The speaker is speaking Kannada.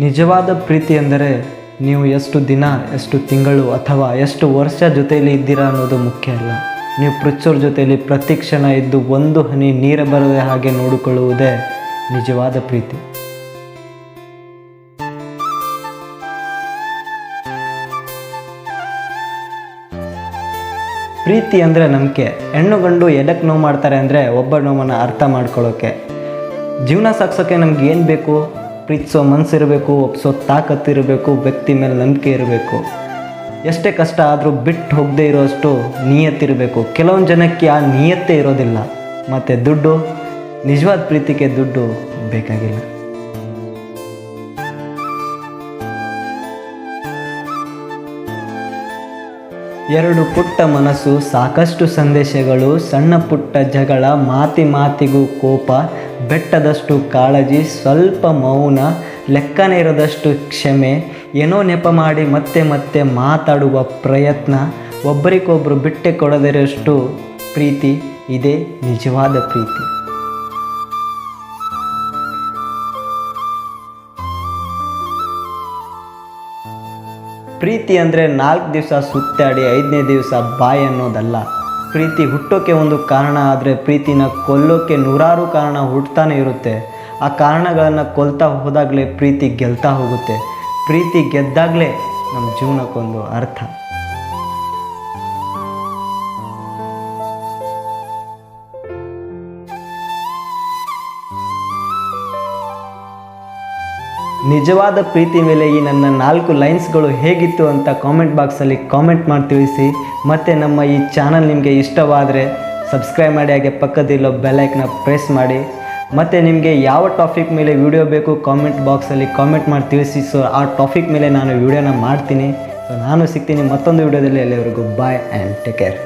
ನಿಜವಾದ ಪ್ರೀತಿ ಎಂದರೆ ನೀವು ಎಷ್ಟು ದಿನ, ಎಷ್ಟು ತಿಂಗಳು ಅಥವಾ ಎಷ್ಟು ವರ್ಷ ಜೊತೆಯಲ್ಲಿ ಇದ್ದೀರಾ ಅನ್ನೋದು ಮುಖ್ಯ ಅಲ್ಲ. ನೀವು ಪೃಥ್ವಿಯವ್ರ ಜೊತೆಯಲ್ಲಿ ಪ್ರತಿ ಕ್ಷಣ ಇದ್ದು ಒಂದು ಹನಿ ನೀರು ಬರದೆ ಹಾಗೆ ನೋಡಿಕೊಳ್ಳುವುದೇ ನಿಜವಾದ ಪ್ರೀತಿ. ಪ್ರೀತಿ ಅಂದರೆ ನಂಬಿಕೆ. ಹೆಣ್ಣು ಗಂಡು ಎದಕ್ಕೆ ನೋವು ಮಾಡ್ತಾರೆ ಅಂದರೆ ಒಬ್ಬ ನೋವನ್ನು ಅರ್ಥ ಮಾಡ್ಕೊಳ್ಳೋಕ್ಕೆ. ಜೀವನ ಸಾಗಿಸೋಕ್ಕೆ ನಮ್ಗೆ ಏನು ಬೇಕು? ಪ್ರೀತಿಸೋ ಮನಸ್ಸಿರಬೇಕು, ಒಪ್ಸೋ ತಾಕತ್ತಿರಬೇಕು, ವ್ಯಕ್ತಿ ಮೇಲೆ ನಂಬಿಕೆ ಇರಬೇಕು. ಎಷ್ಟೇ ಕಷ್ಟ ಆದರೂ ಬಿಟ್ಟು ಹೋಗದೇ ಇರೋಷ್ಟು ನಿಯತ್ತಿರಬೇಕು. ಕೆಲವೊಂದು ಜನಕ್ಕೆ ಆ ನಿಯತ್ತೇ ಇರೋದಿಲ್ಲ. ಮತ್ತು ದುಡ್ಡು, ನಿಜವಾದ ಪ್ರೀತಿಗೆ ದುಡ್ಡು ಬೇಕಾಗಿಲ್ಲ. ಎರಡು ಪುಟ್ಟ ಮನಸ್ಸು, ಸಾಕಷ್ಟು ಸಂದೇಶಗಳು, ಸಣ್ಣ ಪುಟ್ಟ ಜಗಳ, ಮಾತಿಗೂ ಕೋಪ, ಬೆಟ್ಟದಷ್ಟು ಕಾಳಜಿ, ಸ್ವಲ್ಪ ಮೌನ, ಲೆಕ್ಕನೇ ಇರದಷ್ಟು ಕ್ಷಮೆ, ಏನೋ ನೆಪ ಮಾಡಿ ಮತ್ತೆ ಮಾತಾಡುವ ಪ್ರಯತ್ನ, ಒಬ್ಬರಿಗೊಬ್ಬರು ಬಿಟ್ಟೆ ಕೊಡದಿರೋಷ್ಟು ಪ್ರೀತಿ, ಇದೇ ನಿಜವಾದ ಪ್ರೀತಿ. ಪ್ರೀತಿ ಅಂದರೆ 4 ದಿವಸ ಸುತ್ತಾಡಿ 5ನೇ ದಿವಸ ಬಾಯ್ ಅನ್ನೋದಲ್ಲ. ಪ್ರೀತಿ ಹುಟ್ಟೋಕ್ಕೆ ಒಂದು ಕಾರಣ ಆದರೆ ಪ್ರೀತಿನ ಕೊಲ್ಲೋಕ್ಕೆ ನೂರಾರು ಕಾರಣ ಹುಟ್ಟುತ್ತಾನೆ ಇರುತ್ತೆ. ಆ ಕಾರಣಗಳನ್ನು ಕೊಲ್ತಾ ಹೋದಾಗಲೇ ಪ್ರೀತಿ ಗೆಲ್ತಾ ಹೋಗುತ್ತೆ. ಪ್ರೀತಿ ಗೆದ್ದಾಗಲೇ ನಮ್ಮ ಜೀವನಕ್ಕೊಂದು ಅರ್ಥ. ನಿಜವಾದ ಪ್ರೀತಿ ಮೇಲೆ ಈ ನನ್ನ 4 ಲೈನ್ಸ್ಗಳು ಹೇಗಿತ್ತು ಅಂತ ಕಾಮೆಂಟ್ ಬಾಕ್ಸಲ್ಲಿ ಕಾಮೆಂಟ್ ಮಾಡಿ ತಿಳಿಸಿ. ಮತ್ತು ನಮ್ಮ ಈ ಚಾನಲ್ ನಿಮಗೆ ಇಷ್ಟವಾದರೆ ಸಬ್ಸ್ಕ್ರೈಬ್ ಮಾಡಿ, ಹಾಗೆ ಪಕ್ಕದಿರೋ ಬೆಲ್ಲೈಕನ್ನ ಪ್ರೆಸ್ ಮಾಡಿ. ಮತ್ತು ನಿಮಗೆ ಯಾವ ಟಾಪಿಕ್ ಮೇಲೆ ವಿಡಿಯೋ ಬೇಕು ಕಾಮೆಂಟ್ ಬಾಕ್ಸಲ್ಲಿ ಕಾಮೆಂಟ್ ಮಾಡಿ ತಿಳಿಸಿ. ಸೊ ಆ ಟಾಪಿಕ್ ಮೇಲೆ ನಾನು ವಿಡಿಯೋನ ಮಾಡ್ತೀನಿ. ಸೊ ನಾನು ಸಿಗ್ತೀನಿ ಮತ್ತೊಂದು ವಿಡಿಯೋದಲ್ಲಿ. ಎಲ್ಲರಿಗೂ ಬಾಯ್ ಆ್ಯಂಡ್ ಟೇಕ್ ಕೇರ್.